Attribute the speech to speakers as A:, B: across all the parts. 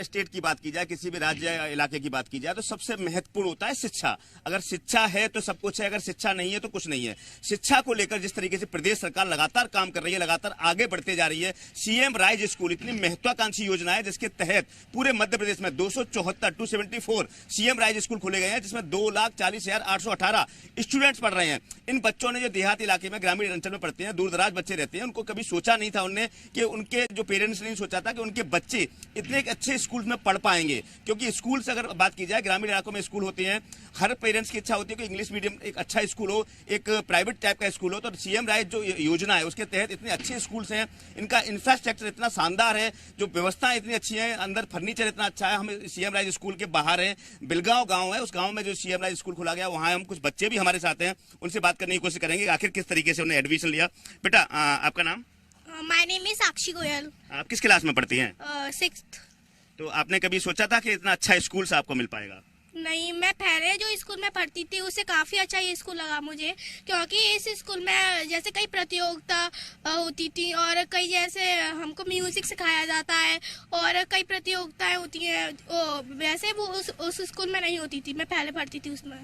A: State की बात की जाए, किसी भी राज्य या इलाके की बात की जाए, तो सबसे महत्वपूर्ण होता है शिक्षा। अगर शिक्षा है तो सब कुछ है, अगर शिक्षा नहीं है तो कुछ नहीं है। शिक्षा को लेकर जिस तरीके से प्रदेश सरकार लगातार काम कर रही है, लगातार आगे बढ़ते जा रही है। सीएम राइज स्कूल इतनी महत्वाकांक्षी योजना है जिसके तहत पूरे मध्य प्रदेश में 274 सीएम राइज स्कूल खोले गए हैं, जिसमें 2,40,818 स्टूडेंट्स पढ़ रहे हैं। इन बच्चों ने जो देहाती इलाके में, ग्रामीण अंचल में पढ़ते हैं, दूर दराज बच्चे रहते हैं, उनको कभी सोचा नहीं था उनने कि उनके जो पेरेंट्स ने सोचा था कि उनके बच्चे इतने अच्छे स्कूल में पढ़ पाएंगे। क्योंकि स्कूल से अगर बात की जाए, ग्रामीण इलाकों में स्कूल होते हैं, हर पेरेंट्स की इच्छा होती है कि इंग्लिश मीडियम एक अच्छा स्कूल हो, एक प्राइवेट टाइप का स्कूल हो। तो सीएम राइज जो योजना है उसके तहत इतने अच्छे स्कूल्स हैं, इनका इंफ्रास्ट्रक्चर इतना शानदार है, जो व्यवस्था इतनी अच्छी है, अंदर फर्नीचर इतना अच्छा है। हम सीएम राइज स्कूल के बाहर हैं, बिलगांव गांव है, उस गांव में जो सीएम राइज स्कूल खोला गया, वहां हम कुछ बच्चे भी हमारे साथ हैं, उनसे बात करने की कोशिश करेंगे आखिर किस तरीके से उन्हें एडमिशन लिया। बेटा, आपका नाम?
B: माय नेम इज साक्षी गोयल।
A: आप किस क्लास में पढ़ती हैं?
B: 6th।
A: तो आपने कभी सोचा था कि इतना अच्छा स्कूल से आपको मिल पाएगा?
B: नहीं, मैं पहले जो स्कूल में पढ़ती थी उससे काफ़ी अच्छा ये स्कूल लगा मुझे, क्योंकि इस स्कूल में जैसे कई प्रतियोगिता होती थी और कई जैसे हमको म्यूजिक सिखाया जाता है और कई प्रतियोगिताएं होती हैं, वैसे वो उस स्कूल में नहीं होती थी। मैं पहले पढ़ती थी उसमें।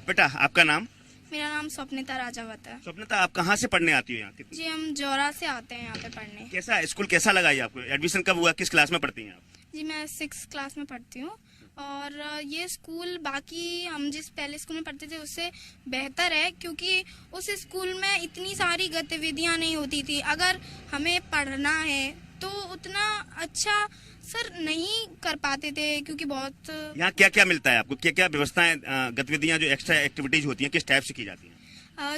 A: बेटा, आपका नाम?
B: मेरा नाम स्वप्निता राजावत है।
A: स्वप्निता, आप कहाँ से पढ़ने आती हो यहाँ?
B: जी, हम जौरा से आते हैं यहाँ पे पढ़ने।
A: कैसा स्कूल कैसा लगा ये आपको? एडमिशन कब हुआ? किस क्लास में पढ़ती हैं आप?
B: जी, मैं 6th क्लास में पढ़ती हूँ और ये स्कूल बाकी हम जिस पहले स्कूल में पढ़ते थे उससे बेहतर है, क्योंकि उस स्कूल में इतनी सारी गतिविधियाँ नहीं होती थी। अगर हमें पढ़ना है तो उतना अच्छा सर नहीं कर पाते थे, क्योंकि बहुत
A: यहाँ क्या क्या मिलता है आपको? क्या क्या व्यवस्थाएं, गतिविधियाँ जो एक्स्ट्रा एक्टिविटीज होती हैं, किस टाइप से की जाती हैं?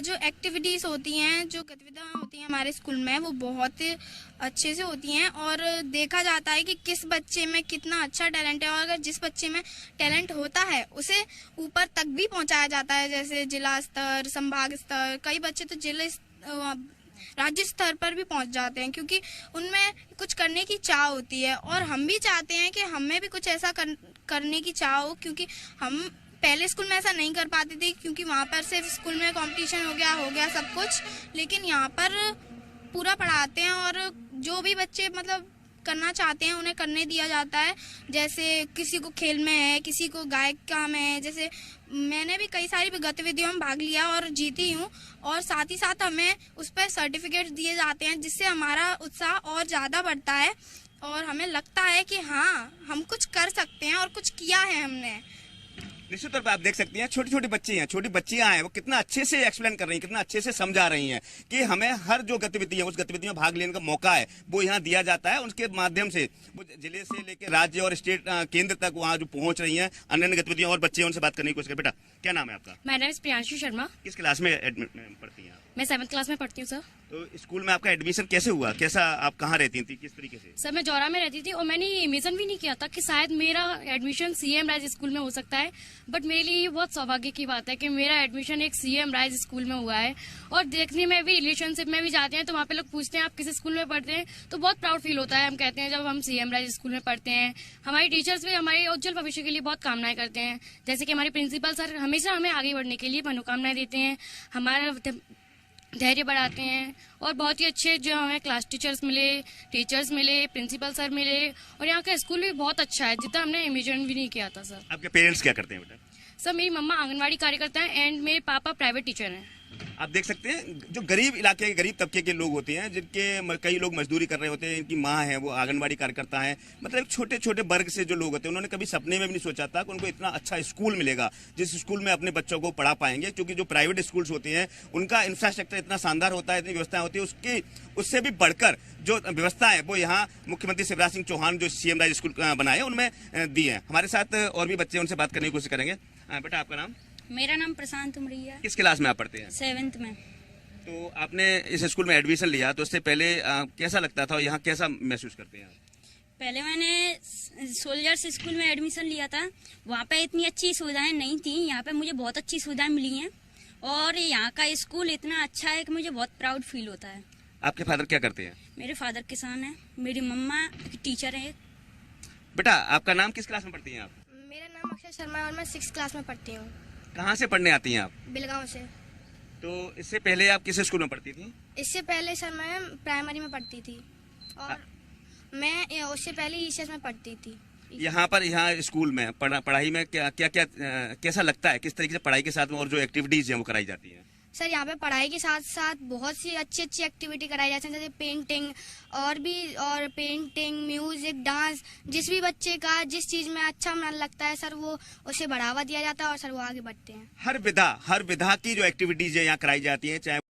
B: जो एक्टिविटीज़ होती हैं, जो गतिविधियाँ होती हैं हमारे स्कूल में, वो बहुत अच्छे से होती हैं और देखा जाता है कि किस बच्चे में कितना अच्छा टैलेंट है, और अगर जिस बच्चे में टैलेंट होता है उसे ऊपर तक भी पहुंचाया जाता है, जैसे जिला स्तर, संभाग स्तर। कई बच्चे तो राज्य स्तर पर भी पहुंच जाते हैं, क्योंकि उनमें कुछ करने की चाह होती है और हम भी चाहते हैं कि हमें भी कुछ ऐसा करने की चाह हो, क्योंकि हम पहले स्कूल में ऐसा नहीं कर पाते थे, क्योंकि वहाँ पर सिर्फ स्कूल में कंपटीशन हो गया सब कुछ, लेकिन यहाँ पर पूरा पढ़ाते हैं और जो भी बच्चे मतलब करना चाहते हैं उन्हें करने दिया जाता है। जैसे किसी को खेल में है, किसी को गायक का में है, जैसे मैंने भी कई सारी गतिविधियों में भाग लिया और जीती हूँ, और साथ ही साथ हमें उस पर सर्टिफिकेट दिए जाते हैं, जिससे हमारा उत्साह और ज़्यादा बढ़ता है और हमें लगता है कि हाँ, हम कुछ कर सकते हैं और कुछ किया है हमने।
A: निश्चित तौर पर आप देख सकती हैं, छोटी छोटी बच्ची हैं, छोटी बच्चियां हैं, वो कितना अच्छे से एक्सप्लेन कर रही हैं, कितना अच्छे से समझा रही हैं कि हमें हर जो गतिविधि है उस गतिविधि में भाग लेने का मौका है वो यहाँ दिया जाता है। उसके माध्यम से वो जिले से लेकर राज्य और स्टेट केंद्र तक वहाँ जो पहुंच रही हैं अन्य गतिविधियां, और बच्चे उनसे बात करने की कोशिश करें। बेटा, क्या नाम है आपका?
C: मेरा नाम प्रियांशु शर्मा।
A: किस क्लास में पढ़ती हैं आप?
C: मैं 7th क्लास में पढ़ती हूँ सर।
A: तो स्कूल में आपका एडमिशन कैसे हुआ? कैसा, आप कहाँ रहती थी, किस तरीके से?
C: सर, मैं जौरा में रहती थी और मैंने ये इमेजिन भी नहीं किया था कि शायद मेरा एडमिशन सीएम राइज स्कूल में हो सकता है, बट मेरे लिए ये बहुत सौभाग्य की बात है कि मेरा एडमिशन एक सीएम राइज स्कूल में हुआ है। और देखने में भी, रिलेशनशिप में भी जाते हैं तो वहाँ पे लोग पूछते हैं आप किस स्कूल में पढ़ते हैं, तो बहुत प्राउड फील होता है। हम कहते हैं जब हम सीएम राइज स्कूल में पढ़ते हैं। हमारे टीचर्स भी हमारे उज्जवल भविष्य के लिए बहुत कामनाएं करते हैं, जैसे कि हमारे प्रिंसिपल सर हमेशा हमें आगे बढ़ने के लिए मनोकामनाएं देते हैं, हमारा धैर्य बढ़ाते हैं, और बहुत ही अच्छे जो हमें क्लास टीचर्स मिले, प्रिंसिपल सर मिले, और यहाँ का स्कूल भी बहुत अच्छा है, जितना हमने इमेजिन भी नहीं किया था सर।
A: आपके पेरेंट्स क्या करते हैं बेटा?
C: सर, मेरी मम्मा आंगनवाड़ी कार्यकर्ता है एंड मेरे पापा प्राइवेट टीचर हैं।
A: आप देख सकते हैं, जो गरीब इलाके के, गरीब तबके के लोग होते हैं, जिनके कई लोग मजदूरी कर रहे होते हैं, इनकी माँ है वो आंगनबाड़ी कार्यकर्ता है, मतलब छोटे छोटे वर्ग से जो लोग होते हैं, उन्होंने कभी सपने में भी नहीं सोचा था कि उनको इतना अच्छा स्कूल मिलेगा जिस स्कूल में अपने बच्चों को पढ़ा पाएंगे। क्योंकि जो प्राइवेट स्कूल्स होते हैं उनका इंफ्रास्ट्रक्चर इतना शानदार होता है, इतनी व्यवस्थाएं होती है, उससे भी बढ़कर जो व्यवस्था है वो यहाँ मुख्यमंत्री शिवराज सिंह चौहान जो सीएम राइज स्कूल बनाए उनमें दी है। हमारे साथ और भी बच्चे, उनसे बात करने की कोशिश करेंगे। बेटा, आपका नाम?
D: मेरा नाम प्रशांत उमरिया।
A: किस क्लास में आप पढ़ते हैं?
D: 7th में।
A: तो आपने इस स्कूल में एडमिशन लिया, तो उससे पहले कैसा लगता था, यहाँ कैसा महसूस करते हैं?
D: पहले मैंने सोल्जर्स स्कूल में एडमिशन लिया था, वहाँ पे इतनी अच्छी सुविधाएं नहीं थी। यहाँ पे मुझे बहुत अच्छी सुविधाएं मिली हैं और यहाँ का स्कूल इतना अच्छा है कि मुझे बहुत प्राउड फील होता है।
A: आपके फादर क्या करते हैं?
D: मेरे फादर किसान हैं, मेरी मम्मा टीचर है।
A: बेटा, आपका नाम? किस क्लास में पढ़ती हैं आप?
B: मेरा नाम अक्षय शर्मा है और मैं 6th क्लास में पढ़ती हूँ।
A: कहाँ से पढ़ने आती हैं आप?
B: बिलगांव से।
A: तो इससे पहले आप किस स्कूल में पढ़ती थी?
B: इससे पहले सर मैं प्राइमरी में पढ़ती थी और मैं उससे पहले ईसीएस में पढ़ती थी।
A: यहाँ स्कूल में पढ़ाई में क्या क्या क्या कैसा लगता है, किस तरीके से पढ़ाई के साथ में और जो एक्टिविटीज हैं वो कराई जाती हैं?
B: सर यहाँ पे पढ़ाई के साथ साथ बहुत सी अच्छी अच्छी एक्टिविटी कराई जाती है, जैसे पेंटिंग और पेंटिंग, म्यूजिक, डांस। जिस भी बच्चे का जिस चीज में अच्छा मन लगता है सर वो उसे बढ़ावा दिया जाता है और सर वो आगे बढ़ते हैं।
A: हर विधा की जो एक्टिविटीज है यहाँ कराई जाती है, चाहे